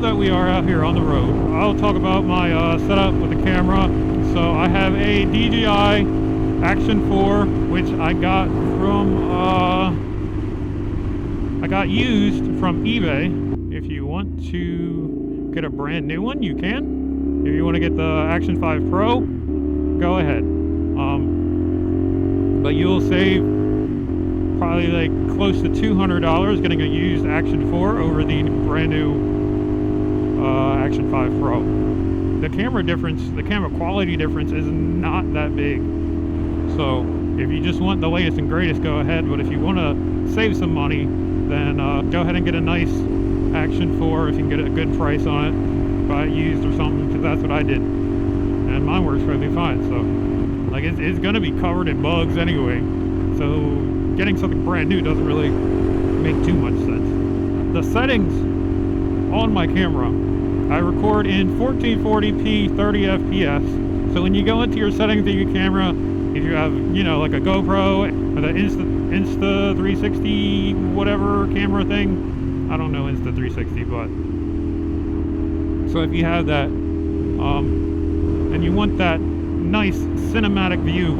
that we are out here on the road, I'll talk about my setup with the camera. So I have a DJI Action 4, which I got from I got used from eBay. If you want to get a brand new one, you can. If you want to get the Action 5 Pro, go ahead. But you'll save probably like close to $200 getting a used Action 4 over the brand new Action 5 Pro. The camera difference, the camera quality difference is not that big. So if you just want the latest and greatest, go ahead. But if you want to save some money, then go ahead and get a nice Action 4 if you can get a good price on it. Buy it used or something, because that's what I did. And mine works perfectly fine. So like it's going to be covered in bugs anyway. So getting something brand new doesn't really make too much sense. The settings on my camera, I record in 1440p 30 fps. So when you go into your settings of your camera, if you have, you know, like a GoPro or the Insta 360 whatever camera thing, I don't know Insta 360, but so if you have that and you want that nice cinematic view,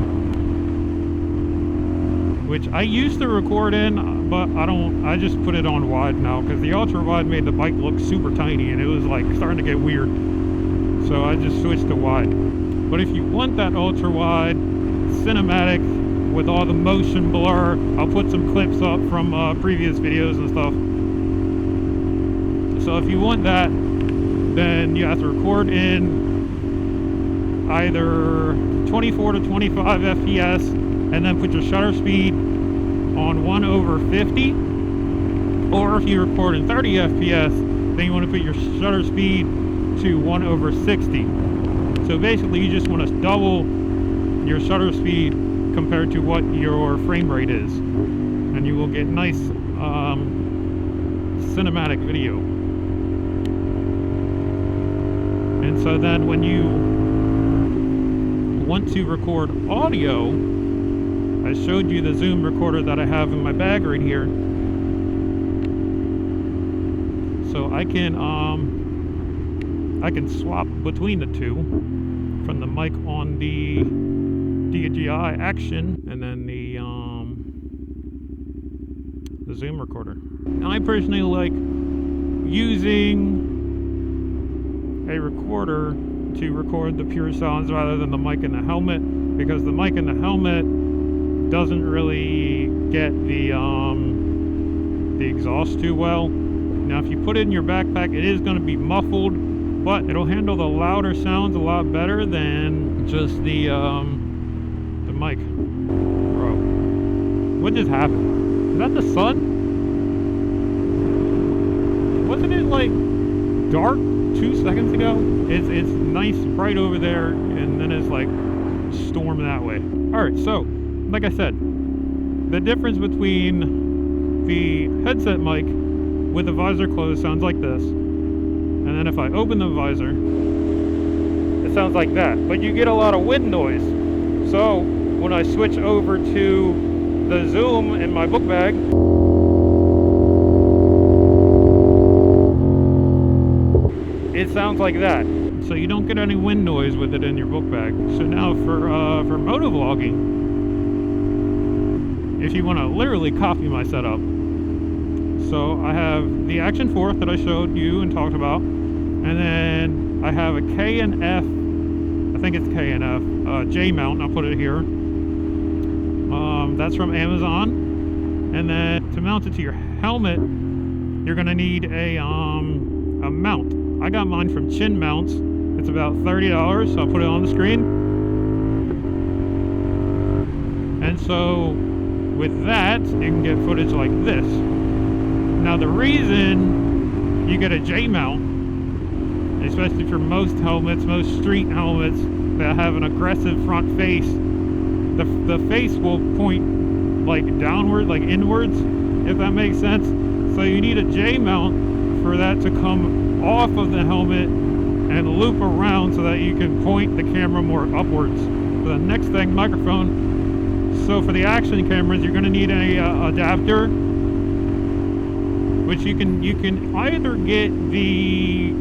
which I used to record in, but I just put it on wide now because the ultra wide made the bike look super tiny and it was like starting to get weird. So I just switched to wide. But if you want that ultra wide cinematic with all the motion blur, I'll put some clips up from previous videos and stuff. So if you want that, then you have to record in either 24 to 25 fps and then put your shutter speed on 1/50, or if you record in 30 fps, then you want to put your shutter speed to 1/60. So basically you just want to double your shutter speed compared to what your frame rate is, and you will get nice cinematic video. And so then when you want to record audio, I showed you the Zoom recorder that I have in my bag right here. So I can swap between the two, from the mic on the DJI Action and then the Zoom recorder. And I personally like using a recorder to record the pure sounds rather than the mic in the helmet, because the mic in the helmet doesn't really get the exhaust too well. Now if you put it in your backpack, it is going to be muffled, but it'll handle the louder sounds a lot better than just the mic. Bro, what just happened? Is that the sun? Wasn't it like dark 2 seconds ago? It's nice bright over there, and then it's like storm that way. Alright, so like I said, the difference between the headset mic with the visor closed sounds like this, and then if I open the visor, it sounds like that, but you get a lot of wind noise. So when I switch over to the Zoom in my book bag, it sounds like that. So you don't get any wind noise with it in your book bag. So now for motovlogging, if you want to literally copy my setup, so I have the Action 4 that I showed you and talked about, and then I have a K&F, I think it's K&F, J mount, I'll put it here. That's from Amazon. And then to mount it to your helmet, you're going to need a mount. I got mine from Chin Mounts. It's about $30, so I'll put it on the screen. And so with that, you can get footage like this. Now the reason you get a J mount, especially for most helmets, most street helmets that have an aggressive front face, the face will point like downward, like inwards, if that makes sense. So you need a J mount for that to come off of the helmet and loop around so that you can point the camera more upwards. So the next thing, microphone. So for the action cameras, you're going to need a adapter, which you can either get the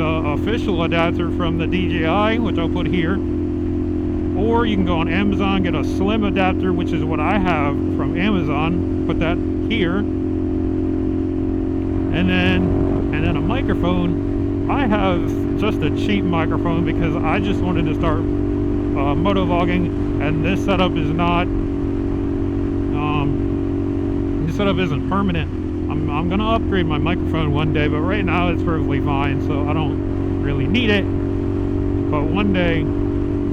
the official adapter from the DJI, which I'll put here, or you can go on Amazon, get a slim adapter, which is what I have from Amazon, put that here, and then a microphone. I have just a cheap microphone because I just wanted to start motovlogging, and this setup is not this setup isn't permanent. I'm gonna upgrade my microphone one day, but right now it's perfectly fine, so I don't really need it. But one day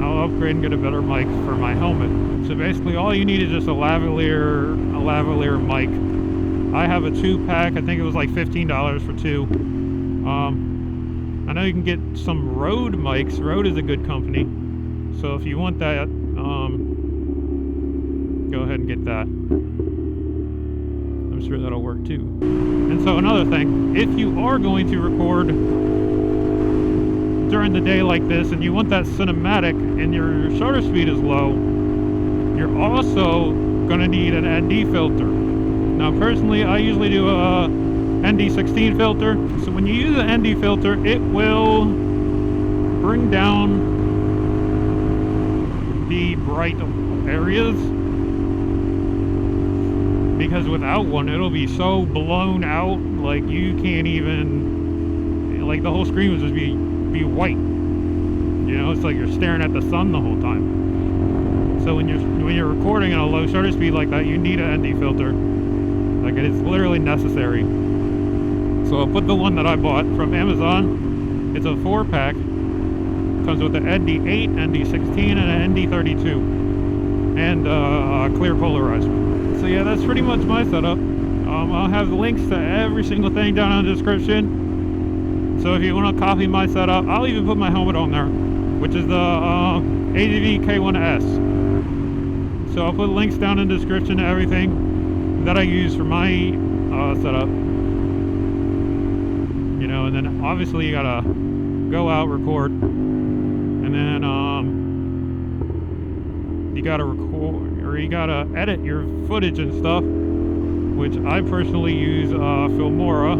I'll upgrade and get a better mic for my helmet. So basically all you need is just a lavalier mic. I have a 2-pack. I think it was like $15 for 2. I know you can get some Rode mics. Rode is a good company, so if you want that, go ahead and get that. I'm sure that'll work too. And so another thing, if you are going to record during the day like this and you want that cinematic and your shutter speed is low, you're also going to need an ND filter. Now personally, I usually do a ND16 filter. So when you use an ND filter, it will bring down the bright areas, because without one it'll be so blown out, like you can't even, like the whole screen would just be white. You know, it's like you're staring at the sun the whole time. So when you're recording at a low shutter speed like that, you need an ND filter. Like, it's literally necessary. So I'll put the one that I bought from Amazon. It's a 4-pack. Comes with an ND8, ND16, and an ND32, and a clear polarizer. So yeah, that's pretty much my setup. I'll have links to every single thing down in the description. So if you want to copy my setup, I'll even put my helmet on there, which is the ADV K1S. So I'll put links down in the description to everything that I use for my setup. You know, and then obviously you gotta go out, record, and then you gotta record, or you gotta edit your footage and stuff, which I personally use Filmora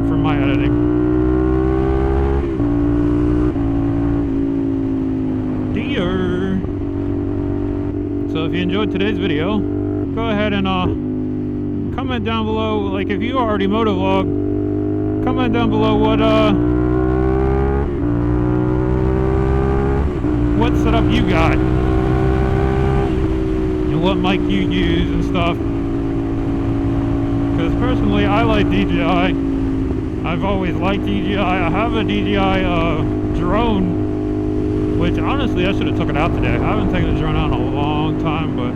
for my editing. So if you enjoyed today's video, go ahead and comment down below. Like, if you already motovlog, comment down below what setup you got and what mic you use and stuff. Because personally, I like DJI. I've always liked DJI. I have a DJI drone, which honestly I should have took it out today. I haven't taken the drone out in a long time, but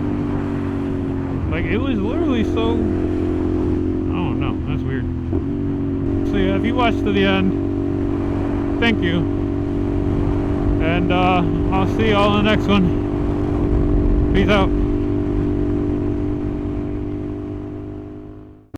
like, it was literally so, I don't know, that's weird. So yeah, if you watched to the end, thank you, and I'll see y'all in the next one. Peace out.